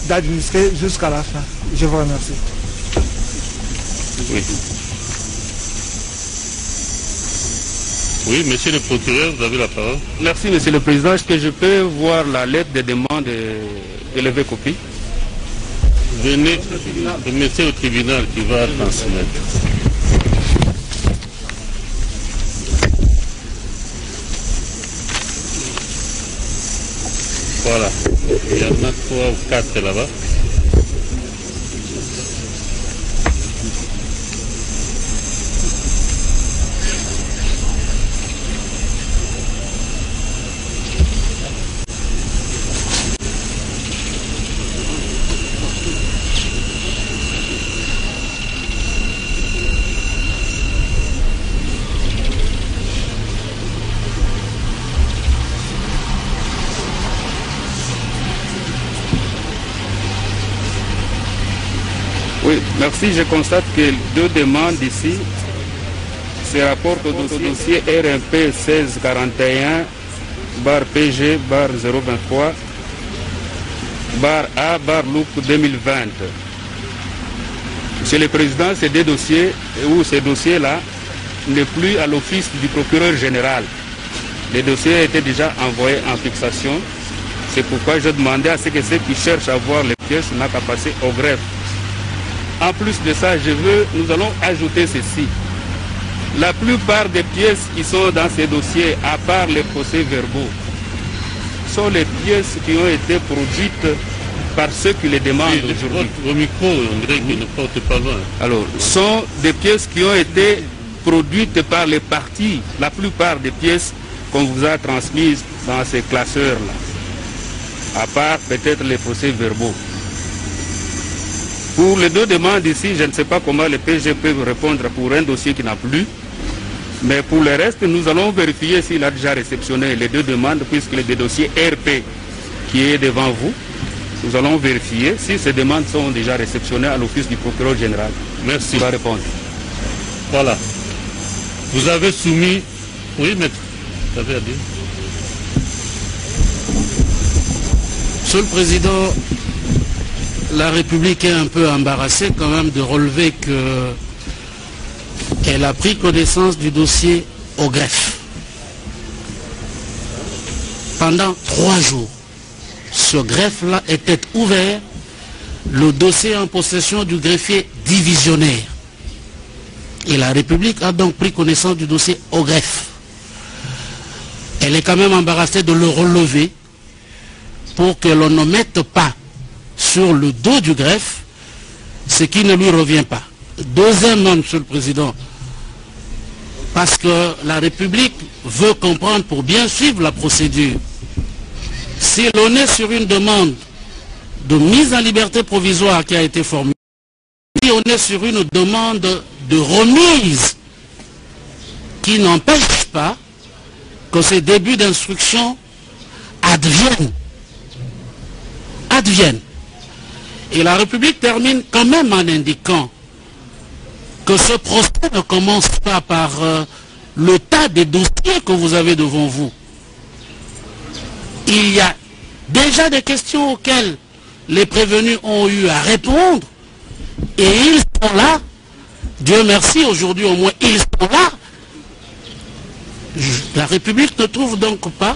d'administrer jusqu'à la fin. Je vous remercie. Oui. Oui, monsieur le procureur, vous avez la parole. Merci, monsieur le président. Est-ce que je peux voir la lettre de demande et lever copie? Venez, remettez au tribunal qui va transmettre. Voilà. Il y en a 3 ou 4 là-bas. Oui, merci. Je constate que 2 demandes ici se rapportent au dossier RMP 1641 /PG /023 /A /LOUP 2020. Monsieur le Président, ces 2 dossiers, ou ces dossiers-là, n'est plus à l'office du procureur général. Les dossiers étaient déjà envoyés en fixation. C'est pourquoi je demandais à ceux qui cherchent à voir les pièces n'ont qu'à passer au greffe. En plus de ça, nous allons ajouter ceci. La plupart des pièces qui sont dans ces dossiers, à part les procès-verbaux, sont les pièces qui ont été produites par ceux qui les demandent aujourd'hui. Au micro, on dirait qu'il ne porte pas loin. Alors, sont des pièces qui ont été produites par les parties, la plupart des pièces qu'on vous a transmises dans ces classeurs-là, à part peut-être les procès-verbaux. Pour les 2 demandes ici, je ne sais pas comment les PG peuvent répondre pour un dossier qui n'a plus. Mais pour le reste, nous allons vérifier s'il a déjà réceptionné les 2 demandes, puisque les 2 dossiers RP qui est devant vous, nous allons vérifier si ces demandes sont déjà réceptionnées à l'office du procureur général. Merci. Il va répondre. Voilà. Vous avez soumis... Oui, maître. Vous avez à dire. Monsieur le Président, la République est un peu embarrassée quand même de relever qu'elle a pris connaissance du dossier au greffe. Pendant 3 jours, ce greffe-là était ouvert, le dossier en possession du greffier divisionnaire. Et la République a donc pris connaissance du dossier au greffe. Elle est quand même embarrassée de le relever pour que l'on ne mette pas sur le dos du greffe ce qui ne lui revient pas. Deuxièmement, Monsieur le Président, parce que la République veut comprendre pour bien suivre la procédure. Si l'on est sur une demande de mise en liberté provisoire qui a été formulée, si on est sur une demande de remise qui n'empêche pas que ces débuts d'instruction adviennent. Et la République termine quand même en indiquant que ce procès ne commence pas par le tas des dossiers que vous avez devant vous. Il y a déjà des questions auxquelles les prévenus ont eu à répondre et ils sont là. Dieu merci, aujourd'hui au moins ils sont là. La République ne trouve donc pas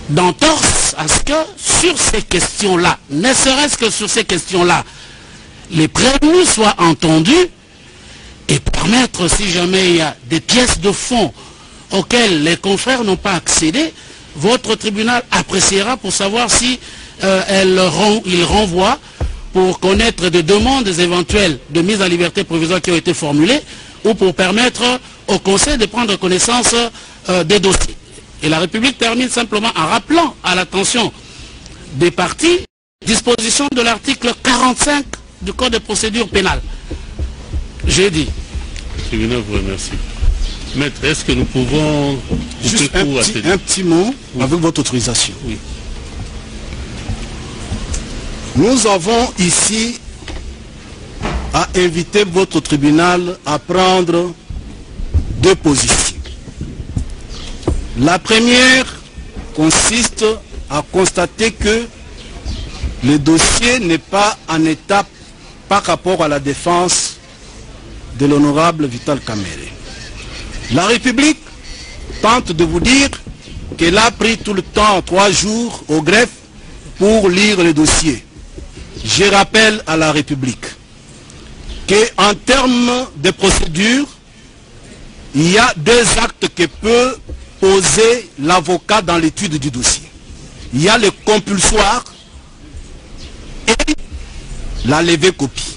d'entorse à ce que sur ces questions-là, ne serait-ce que sur ces questions-là, les prévenus soient entendus et permettre, si jamais il y a des pièces de fond auxquelles les confrères n'ont pas accédé, votre tribunal appréciera pour savoir si il renvoie pour connaître des demandes éventuelles de mise en liberté provisoire qui ont été formulées ou pour permettre au Conseil de prendre connaissance des dossiers. Et la République termine simplement en rappelant à l'attention des parties disposition de l'article 45 du Code de procédure pénale. J'ai dit. Le tribunal vous remercie. Maître, est-ce que nous pouvons... Juste un petit mot, oui, avec votre autorisation. Oui. Nous avons ici à inviter votre tribunal à prendre deux positions. La première consiste à constater que le dossier n'est pas en étape par rapport à la défense de l'honorable Vital Kamerhe. La République tente de vous dire qu'elle a pris tout le temps, 3 jours, au greffe pour lire le dossier. Je rappelle à la République qu'en termes de procédure, il y a 2 actes que peut poser l'avocat dans l'étude du dossier. Il y a le compulsoire et la levée copie.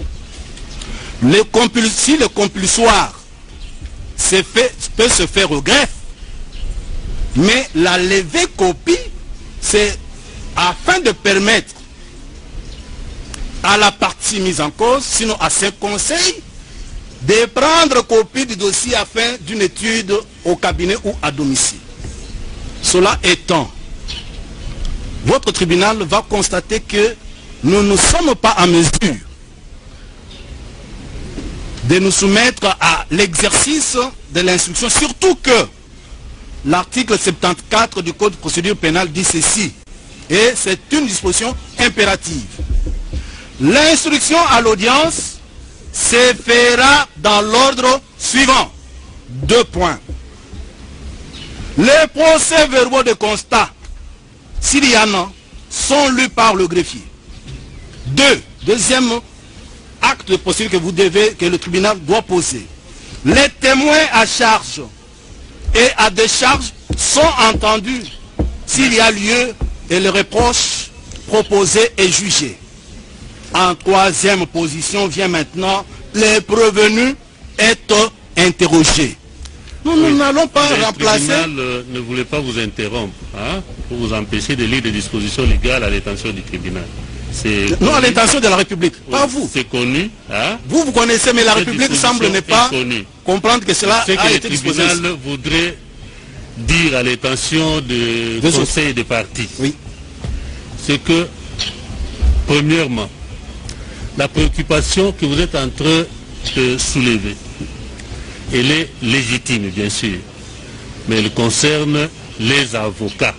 Si le compulsoire peut se faire au greffe, mais la levée copie, c'est afin de permettre à la partie mise en cause, sinon à ses conseils, de prendre copie du dossier afin d'une étude au cabinet ou à domicile. Cela étant, votre tribunal va constater que nous ne sommes pas en mesure de nous soumettre à l'exercice de l'instruction, surtout que l'article 74 du Code de procédure pénale dit ceci, et c'est une disposition impérative. L'instruction à l'audience se fera dans l'ordre suivant. 2 points. Les procès-verbaux de constat, s'il y en a, sont lus par le greffier. Deuxième acte de procédure que le tribunal doit poser. Les témoins à charge et à décharge sont entendus s'il y a lieu et le reproche proposé et jugé. En 3e position vient maintenant les prévenus être interrogés. Nous n'allons pas remplacer... Le tribunal ne voulait pas vous interrompre, hein, pour vous empêcher de lire des dispositions légales à l'intention du tribunal. Non, à l'intention de la République, pas vous. C'est connu. Hein? Vous connaissez, mais la République semble ne pas comprendre que cela a été disposé. Le tribunal voudrait dire à l'intention du conseil des parties, oui, c'est que, premièrement, la préoccupation que vous êtes en train de soulever, elle est légitime, bien sûr, mais elle concerne les avocats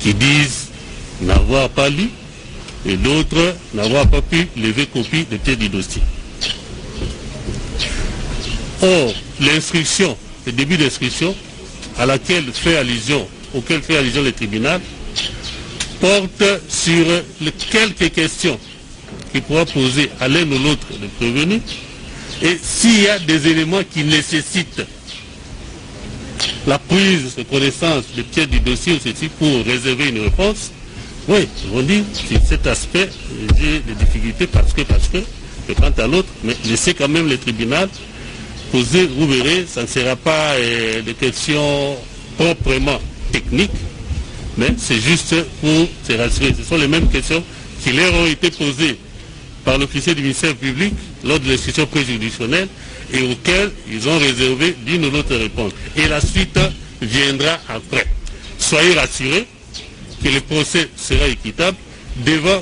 qui disent n'avoir pas lu et d'autres n'avoir pas pu lever copie de pied du dossier. Or, l'instruction, le début d'instruction auquel fait allusion le tribunal, porte sur quelques questions qu'il pourra poser à l'un ou l'autre des prévenus, et s'il y a des éléments qui nécessitent la prise de connaissance de pied du dossier ou ceci pour réserver une réponse, oui, on dit, sur cet aspect, j'ai des difficultés parce que, quant à l'autre, mais laissez quand même le tribunal poser, vous verrez, ça ne sera pas des questions proprement techniques, mais c'est juste pour se rassurer. Ce sont les mêmes questions qui leur ont été posées par l'officier du ministère public lors de l'instruction préjudicielle et auxquelles ils ont réservé l'une ou l'autre réponse. Et la suite viendra après. Soyez rassurés que le procès sera équitable.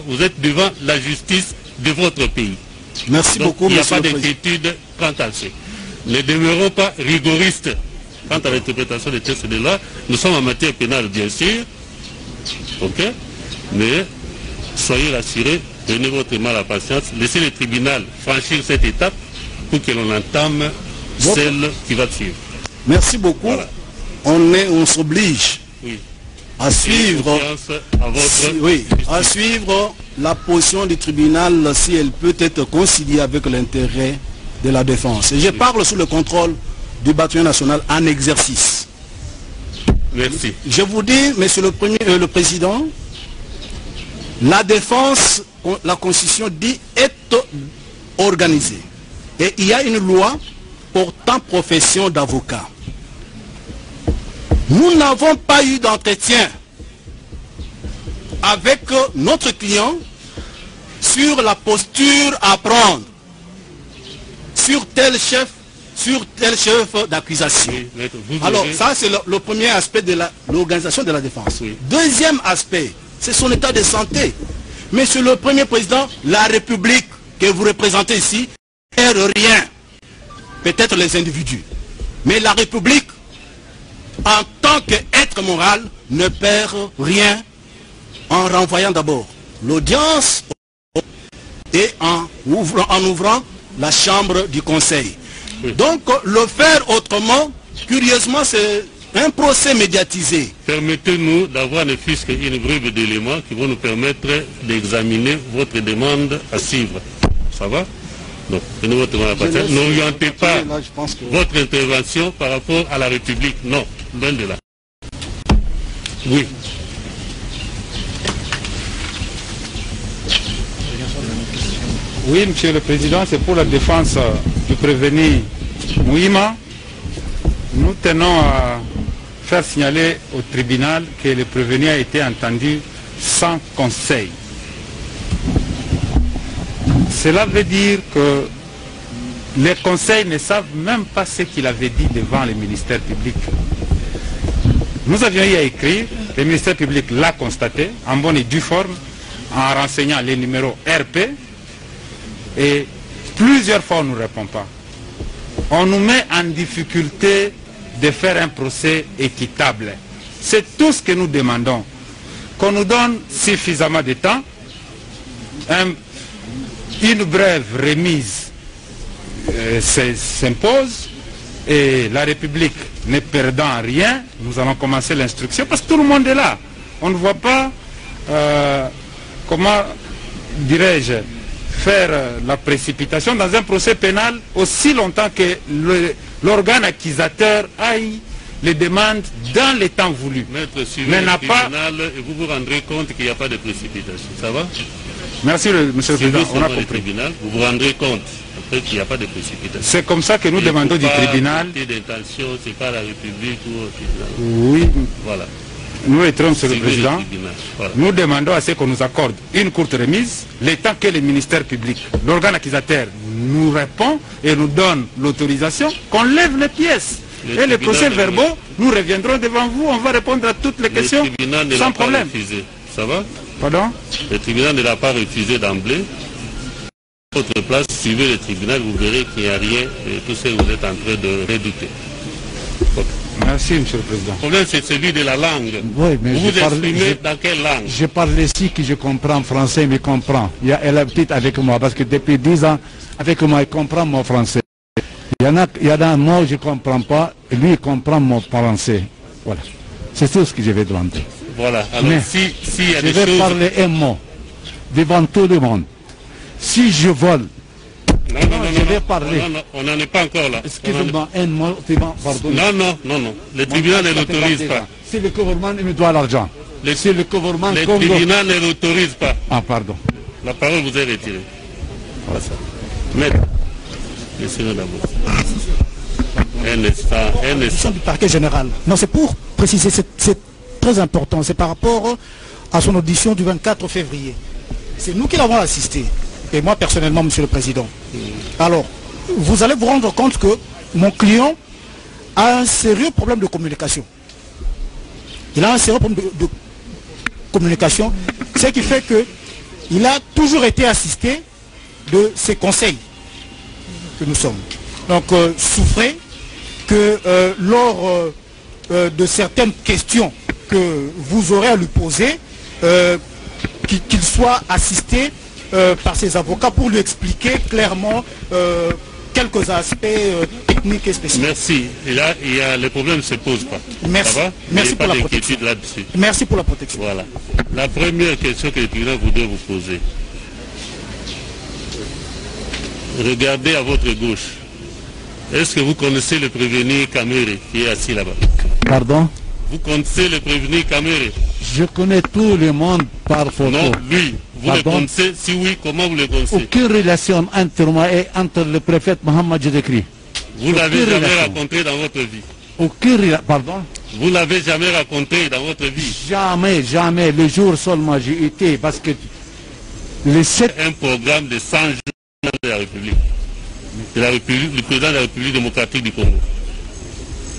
Vous êtes devant la justice de votre pays. Merci beaucoup, il n'y a pas d'inquiétude quant à ça. Ne demeurons pas rigoristes quant à l'interprétation des textes de loi. Nous sommes en matière pénale, bien sûr, ok, mais soyez rassurés, prenez votre mal à patience, laissez le tribunal franchir cette étape pour que l'on entame celle qui va suivre. Merci beaucoup. Voilà. On s'oblige, oui, à suivre, à suivre la position du tribunal si elle peut être conciliée avec l'intérêt de la défense. Et je parle sous le contrôle du bâtiment national en exercice. Merci. Je vous dis, monsieur le président, la défense, la Constitution dit, est organisée. Et il y a une loi portant profession d'avocat. Nous n'avons pas eu d'entretien avec notre client sur la posture à prendre sur tel chef sur tel chef d'accusation. Oui, alors ça c'est le premier aspect de l'organisation de la défense. Oui. Deuxième aspect, c'est son état de santé. Monsieur le Premier Président, la République que vous représentez ici ne perd rien. Peut-être les individus. Mais la République, en tant qu'être moral, ne perd rien en renvoyant d'abord l'audience et en ouvrant la chambre du Conseil. Oui. Donc le faire autrement, curieusement, c'est un procès médiatisé. Permettez-nous d'avoir ne fût-ce qu'une bribe d'éléments qui vont nous permettre d'examiner votre demande à suivre. Ça va? Donc, n'orientez pas votre intervention par rapport à la République. Non, loin de là. Oui. Oui, Monsieur le Président, c'est pour la défense du prévenu Mouima. Nous tenons à faire signaler au tribunal que le prévenu a été entendu sans conseil. Cela veut dire que les conseils ne savent même pas ce qu'il avait dit devant le ministère public. Nous avions eu à écrire, le ministère public l'a constaté, en bonne et due forme, en renseignant les numéros RP, et plusieurs fois on ne nous répond pas. On nous met en difficulté de faire un procès équitable. C'est tout ce que nous demandons. Qu'on nous donne suffisamment de temps, une brève remise s'impose, et la République ne perdant rien, nous allons commencer l'instruction, parce que tout le monde est là. On ne voit pas comment, dirais-je, faire la précipitation dans un procès pénal aussi longtemps que l'organe accusateur aille les demandes dans les temps voulus. Maître, suivez le tribunal et vous vous rendrez compte qu'il n'y a pas de précipitation. Ça va? Merci, Monsieur le Président. On a compris. Tribunal, vous vous rendrez compte après qu'il n'y a pas de précipitation. C'est comme ça que nous demandons du tribunal. C'est pas la République ou au tribunal. Oui. Voilà. Nous étions, Monsieur le Président, voilà. Nous demandons à ce qu'on nous accorde une courte remise, le temps que le ministère public, l'organe accusateur, nous répond et nous donne l'autorisation qu'on lève les pièces. Et les procès verbaux, nous reviendrons devant vous, on va répondre à toutes les questions sans problème. Ça va? Pardon? Le tribunal ne l'a pas refusé d'emblée. À votre place, suivez le tribunal, vous verrez qu'il n'y a rien de tout ce que vous êtes en train de redouter. Merci, Monsieur le Président. Le problème, c'est celui de la langue. Oui, mais vous vous exprimez dans quelle langue? Je parle ici que je comprends français, mais comprend. Elle est petite avec moi, parce que depuis 10 ans, avec moi, il comprend mon français. Il y a un mot que je ne comprends pas, et lui, il comprend mon français. Voilà. C'est tout ce que je vais demander. Voilà. Alors, mais si y a je des vais choses... parler un mot devant tout le monde. Si je vole, je vais parler. Non, on n'en est pas encore là. Excusez-moi, un mot, pardon. Non. Le tribunal ne l'autorise pas. Si le gouvernement me doit l'argent. Si le gouvernement... Le tribunal ne l'autorise pas. Ah, pardon. La parole vous est retirée. Voilà ça. Maître, laissez-nous d'abord. Un instant. Du parquet général. Non, c'est pour préciser, c'est très important. C'est par rapport à son audition du 24 février. C'est nous qui l'avons assisté. Et moi personnellement, Monsieur le Président. Alors, vous allez vous rendre compte que mon client a un sérieux problème de communication. Il a un sérieux problème de communication, ce qui fait qu'il a toujours été assisté de ces conseils que nous sommes. Donc, souffrez que lors de certaines questions que vous aurez à lui poser, qu'il soit assisté par ses avocats pour lui expliquer clairement quelques aspects techniques et spécifiques. Merci. Et là, les problèmes ne se posent pas. Merci. Ça va? Merci pour la protection. Merci pour la protection. Voilà. La première question que le tribunal voudrait vous poser. Regardez à votre gauche. Est-ce que vous connaissez le prévenu Kamere qui est assis là-bas? Pardon? Vous connaissez le prévenu Kamere? Je connais tout le monde par photo. Non, lui. Vous le connaissez? Si oui, comment vous le connaissez? Aucune relation entre moi et entre le prophète Mohammed Jésus-Christ. Vous l'avez jamais rencontré dans votre vie? Aucune relation. Pardon? Vous l'avez jamais rencontré dans votre vie? Jamais, jamais. Le jour seulement j'ai été parce que un programme de 100 jours de la République. de la République, du président de la République démocratique du Congo.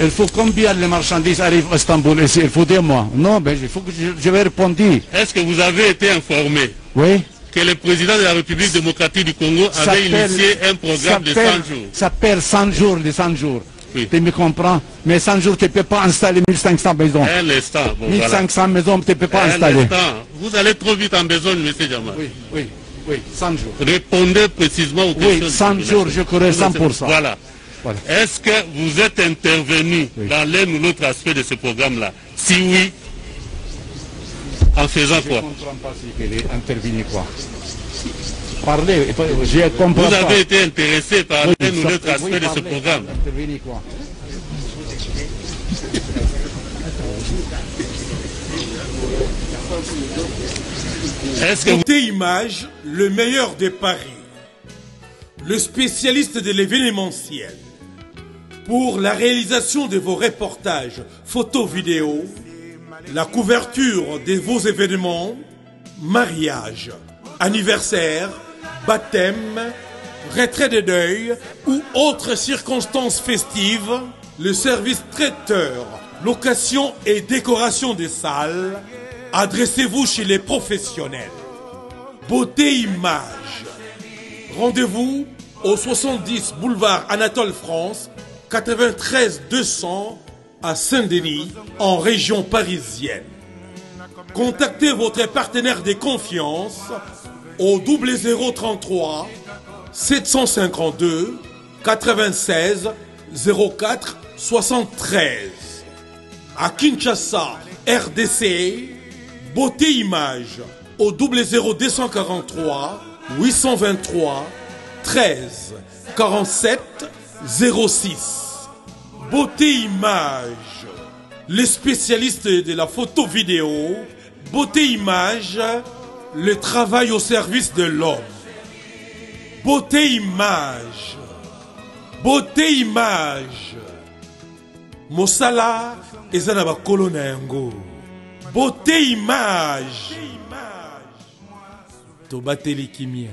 Il faut combien les marchandises arrivent à Istanbul ici? Il faut dire moi. Non, ben il faut que je vais répondre. Est-ce que vous avez été informé que le président de la République démocratique du Congo avait initié un programme de 100 jours? Ça s'appelle 100 jours, les 100 jours. Oui. Tu me comprends? Mais 100 jours, tu ne peux pas installer 1500 maisons. Un instant. Bon, 1500 maisons, tu ne peux pas un installer. Instant. Vous allez trop vite en besogne, M. Jamal. Oui, 100 jours. Répondez précisément aux questions. Oui, 100 jours, je connais 100%. Voilà. Est-ce que vous êtes intervenu dans l'un ou l'autre aspect de ce programme-là? Si oui, en faisant quoi? Je ne comprends pas si elle est intervenue quoi. Parlez, je comprends pas. Vous avez été intéressé par l'un ou l'autre aspect de ce programme? Intervenir quoi? Est-ce que Côté image, le meilleur des paris, le spécialiste de l'événementiel, pour la réalisation de vos reportages, photos, vidéos, la couverture de vos événements, mariage, anniversaire, baptême, retrait de deuil ou autres circonstances festives, le service traiteur, location et décoration des salles, adressez-vous chez les professionnels. Beauté Image. Rendez-vous au 70 boulevard Anatole France, 93 200 à Saint-Denis, en région parisienne. Contactez votre partenaire de confiance au 0033 752 96 04 73. À Kinshasa, RDC, Beauté Image au 00243 823 13 47 06. Beauté Image, les spécialistes de la photo vidéo. Beauté Image, le travail au service de l'homme. Beauté Image, Beauté Image, Mosala ezana bakolo na yango. Beauté Image, Tobateli Kimia.